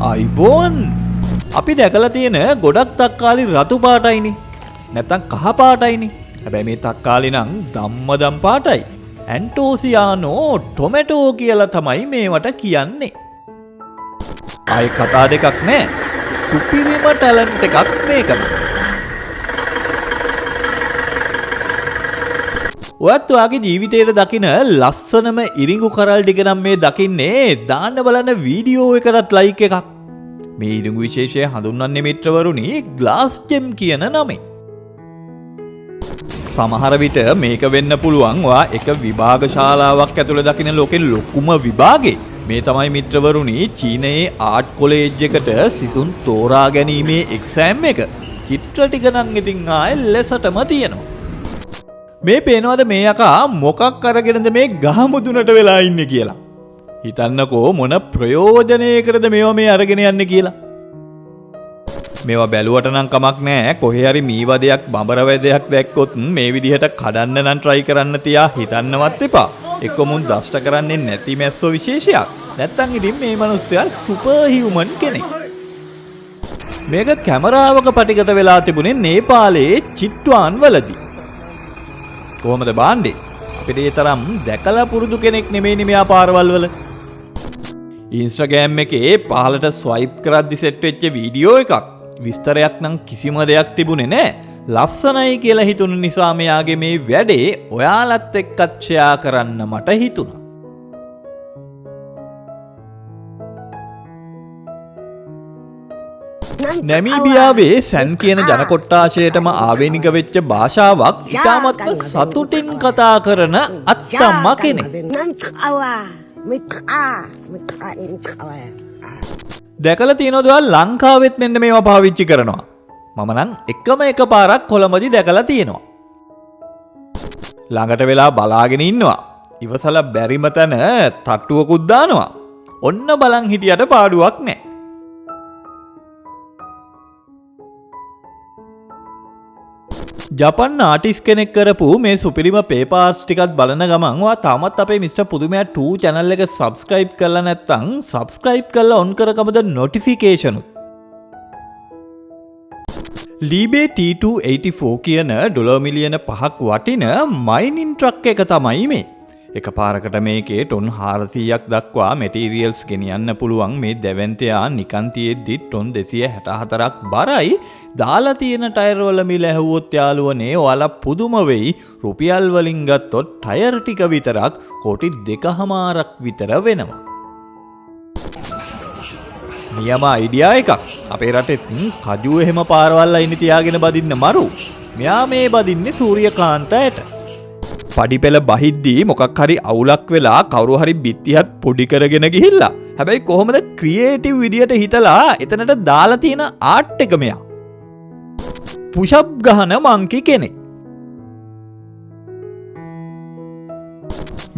අයිබෝන් අපි දැකලා තියෙන ගොඩක් තක්කාලි රතු පාටයිනේ. නැත්තම් කහ පාටයිනේ. හැබැයි මේ තක්කාලි නම් ධම්මදම් පාටයි. ඇන්ටෝසියානෝ ටොමැටෝ කියලා තමයි මේවට කියන්නේ. ආයි කතා දෙකක් නෑ. සුපිරිම ටැලන්ට් එකක් මේක නම්. ඔයත් ඔයාගේ ජීවිතේට දකින ලස්සනම ඉරිඟු කරල් ටික නම් මේ දකින්නේ දාන්න බලන වීඩියෝ එකකට ලයික් එකක්. මේ ඉරිඟු විශේෂය හඳුන්වන්නේ මිත්‍රවරුනි ග්ලාස් ජෙම් කියන නමෙන්. සමහර විට මේක වෙන්න පුළුවන් ඔයා එක විභාග ශාලාවක් ඇතුළේ දකින ලෝකෙ ලොකුම විභාගේ. මේ තමයි මිත්‍රවරුනි චීනයේ ආර්ට් කොලේජ් එකට සිසුන් තෝරා ගැනීමේ එක්සෑම් එක. චිත්‍ර ටික නම් ඉතින් ආයේ ලෙසටම තියෙනවා. මේ පේනවද මේ යකා මොකක් අරගෙනද මේ ගහ මුදුනට වෙලා ඉන්නේ කියලා. හිතන්නකෝ මොන ප්‍රයෝජනයකටද මේවා මේ අරගෙන යන්නේ කියලා. මේවා බැලුවට නම් කමක් නැහැ. කොහේ හරි මීවදයක් බඹර වැදයක් දැක්කොත් මේ විදිහට කඩන්න නම් try කරන්න තියා හිතන්නවත් එපා. එක්ක මුන් දෂ්ට කරන්නේ නැති මැස්සෝ විශේෂයක්. නැත්තම් ඉතින් මේ මිනිස්සයා සුපර් හියුමන් කෙනෙක්. මේක කැමරාවක පටිගත වෙලා තිබුණේ නේපාලයේ චිට්වාන් වලදී. කොහොමද බාණ්ඩේ? අපිට ඒ තරම් දැකලා පුරුදු කෙනෙක් නෙමෙයිනේ මෙයා පාරවල් වල. Instagram එකේ පහලට ස්වයිප් කරද්දි සෙට් වෙච්ච වීඩියෝ එකක්. විස්තරයක් නම් කිසිම දෙයක් තිබුණේ නැහැ. ලස්සනයි කියලා හිතුණු නිසා මෙයාගේ මේ වැඩේ ඔයාලත් එක්කත් ෂෙයා කරන්න මට හිතුණා. නැමීබියාවේ සැන් කියන ජන කොට්ටාශයටම ආවේනික වෙච්ච භාෂාවක් ඉතාමත්ම සතුටින් කතා කරන අත්තම්මා කෙනෙක්. දැකලා තියෙනවද ඔයාලා ලංකාවෙත් මෙන්න මේවා පාවිච්චි කරනවා? මම නම් එකම එක පාරක් කොළඹදී දැකලා තියෙනවා. ළඟට වෙලා බලාගෙන ඉන්නවා. ඉවසලා බැරිම තැන තට්ටුවකුත් දානවා. ඔන්න බලන් හිටියට පාඩුවක් නැහැ. ජපන් ආටිස් කෙනෙක් කරපු මේ සුපිරිම පේපර් ආර්ට්ස් ටිකත් බලන ගමන් ඔයා තාමත් අපේ මිස්ටර් පුදුමයා 2 channel එක subscribe කරලා නැත්නම් subscribe කරලා on කරගමද notification උත්. ලීබේ T284 කියන ඩොලර් මිලියන 5ක් වටින මයිනින් ට්‍රක් එක තමයි මේ. එක පාරකට මේකේ ටොන් 400ක් දක්වා මැටීරියල්ස් ගෙනියන්න පුළුවන් මේ දැවැන්තයා නිකන් තියෙද්දි ටොන් 264ක් බරයි. දාලා තියෙන ටයර් වල මිල ඇහුවොත් යාළුවනේ ඔයාලා පුදුම වෙයි. රුපියල් වලින් ගත්තොත් ටයර් ටික විතරක් කෝටි 2.5ක් විතර වෙනවා. නියම අයිඩියා එකක්. අපේ රටෙත් කජු එහෙම පාරවල් අයින් තියාගෙන බදින්න මරු. මෙයා මේ බදින්නේ සූර්යකාන්තයට. පඩිපෙළ බහිද්දී මොකක් හරි අවුලක් වෙලා කවුරු හරි බිත්තියක් පොඩි කරගෙන ගිහිල්ලා. හැබැයි කොහොමද ක්‍රියේටිව් විදියට හිතලා එතනට දාලා තියෙන ආර්ට් එක මෙයා. පුෂ් අප් ගහන මංකි කෙනෙක්.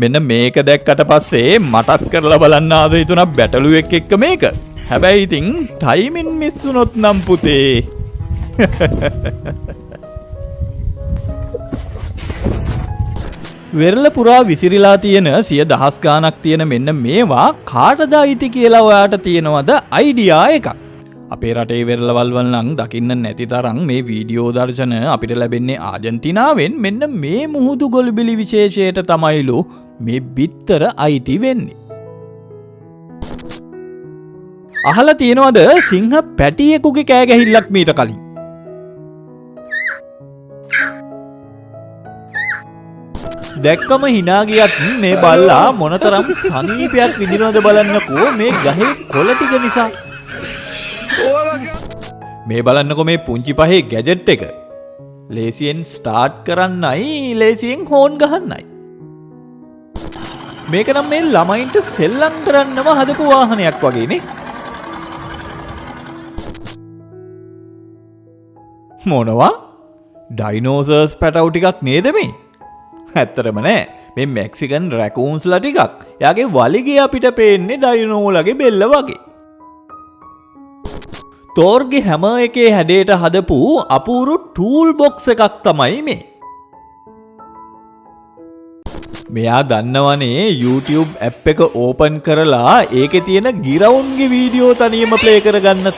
මෙන්න මේක දැක්කට පස්සේ මටත් කරලා බලන්න ආස හිතුණා බැටළුවෙක් එක්ක මේක. හැබැයි ඉතින් ටයිමින් මිස් වුණොත් නම් පුතේ. වෙරළ පුරා විසිරිලා තියෙන 100,000 ගාණක් තියෙන මෙන්න මේවා කාටද අයිති කියලා ඔයාට තියෙනවද අයිඩියා එකක්? අපේ රටේ වෙරළවල් වල නම් දකින්න නැති තරම් මේ වීඩියෝ දර්ශන අපිට ලැබෙන්නේ ආජන්ටිනාවෙන්. මෙන්න මේ මුහුදු ගොළුබිලි විශේෂයට තමයිලු මේ බිත්තර අයිති වෙන්නේ. අහලා තියෙනවද සිංහ පැටියෙකුගේ කෑ ගැහිල්ලක් මීට කලින්? දැක්කම hina ගියත් මේ බල්ලා මොනතරම් සනීපයක් විඳිනවද බලන්නකෝ මේ ගහේ කොළ ටික නිසා. මේ බලන්නකෝ මේ පුංචි පහේ ගැජට් එක. ලේසියෙන් ස්ටාර්ට් කරන්නයි ලේසියෙන් හෝන් ගහන්නයි. මේක නම් මේ ළමයින්ට සෙල්ලම් කරන්නම හදපු වාහනයක් වගේ නේ. මොනවා? ඩයිනෝසර්ස් පැටවු ටිකක් නේද මේ? ඇත්තටම නෑ. මේ මෙක්සිකන් රැකූන්ස්ලා ටිකක්. එයාගේ වලිගේ අපිට පේන්නේ ඩයිනෝලගේ බෙල්ල වගේ. තෝර්ගේ හැම එකේ හැඩයට හදපු අපූරු ටූල් බොක්ස් එකක් තමයි මේ. මෙයා දන්නවනේ YouTube ඇප් එක ඕපන් කරලා ඒකේ තියෙන ගිරවුන්ගේ වීඩියෝ තනියම ප්ලේ කරගන්න.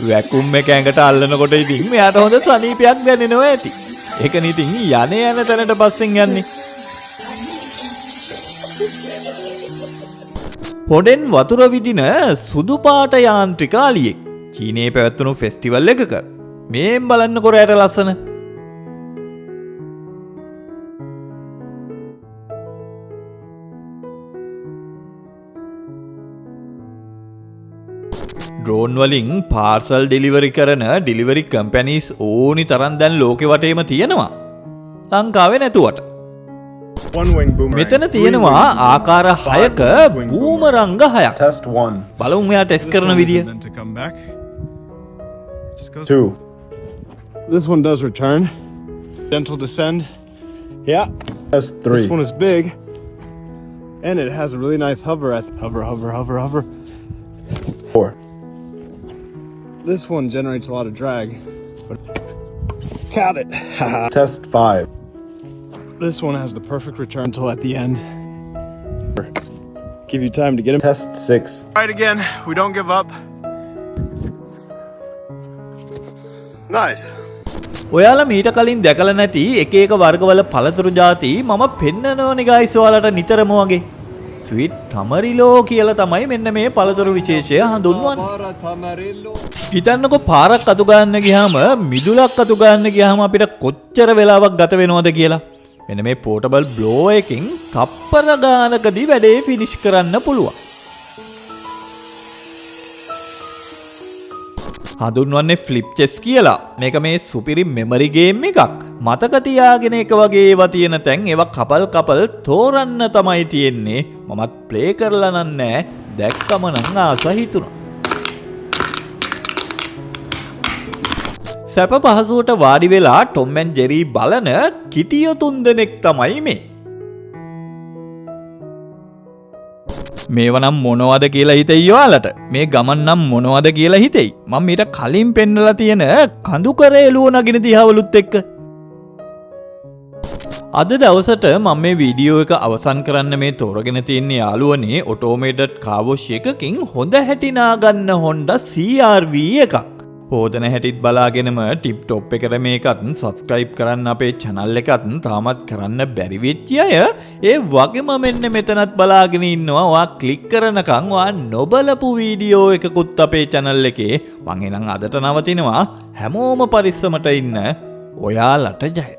වැකුම් එක ඇඟට අල්ලනකොට ඉතින් මෙයාට හොඳ සනීපයක් දැනෙනවා ඇති. ඒකනේ ඉතින් යන තැනට පස්සෙන් යන්නේ. හොඩෙන් වතුර විදින සුදු පාට යාන්ත්‍රික අලියෙක්. චීනයේ පැවැත්වුණු ෆෙස්ටිවල් එකක. මේන් බලන්න කොරයට ලස්සන. ඩ්‍රෝන් වලින් පාර්සල් ඩෙලිවරි කරන ඩෙලිවරි කම්පැනිස් ඕනි තරම් දැන් ලෝකෙ වටේම තියෙනවා. ලංකාවේ නැතුවට. මෙතන තියෙනවා ආකාර 6ක බූමරංග 6ක්. බලමු මෙයා ටෙස්ට් කරන විදිය. 2. This one does return. Gentle descend. Yeah. Test 3. This one is big. And it has a really nice hover at hover. 4. This one generates a lot of drag. But got it. Test 5. This one has the perfect return till at the end. Give you time to get him. Test 6. Right again. We don't give up. Nice. ඔයාලා මීට කලින් දැකලා නැති එක එක වර්ගවල පළතුරු ಜಾති මම පෙන්නනෝනේ ගයිස් ඔයාලට නිතරම වගේ. ස්වීට් තමරිලෝ කියලා තමයි මෙන්න මේ පළතුරු විශේෂය හඳුන්වන්නේ. හිතන්නකෝ පාරක් අතු ගන්න ගියාම මිදුලක් අතු ගන්න ගියාම අපිට කොච්චර වෙලාවක් ගත වෙනවද කියලා. මෙන්න මේ පෝටබල් බ්ලෝවර් එකකින් තප්පර ගානකදී වැඩේ ෆිනිෂ් කරන්න පුළුවන්. හඳුන්වන්නේ ෆ්ලිප් චෙස් කියලා. මේක මේ සුපිරි මෙමරි ගේම් එකක්. මතක තියාගෙන එක වගේ ඒවා තියෙන තැන් ඒවා කපල් තෝරන්න තමයි තියෙන්නේ. මමත් ප්ලේ කරලා නෑ. දැක්කම නම් ආස හිතුණා. සැප පහසුවට වාඩි වෙලා ටොම් ඇන්ඩ් ජෙරි බලන කිටියෝ 3 දෙනෙක් තමයි මේ. මේව නම් මොනවද කියලා හිතෙයි ඔයාලට. මේ ගමන් නම් මොනවද කියලා හිතෙයි. මම ඊට කලින් පෙන්නලා තියෙන කඳු කරේලුව නගින දිහාවලුත් එක්ක. අද දවසට මම මේ වීඩියෝ එක අවසන් කරන්න මේ තෝරගෙන තියෙන යාළුවනේ ඔටෝමේටඩ් කාර් වොෂ් එකකින් හොඳ හැටි නාගන්න Honda CR-V එකක්. හොදන හැටිත් බලාගෙනම ටිප් ටොප් එකට මේකත් සබස්ක්‍රයිබ් කරන්න අපේ channel එකත් තාමත් කරන්න බැරි වෙච්ච අය ඒ වගේම මෙන්න මෙතනත් බලාගෙන ඉන්නවා. ඔයා ක්ලික් කරනකම් ඔයා නොබලපු වීඩියෝ එකකුත් අපේ channel එකේ. මං එහෙනම් අදට නවතිනවා. හැමෝම පරිස්සමට ඉන්න. ඔයාලට ජය.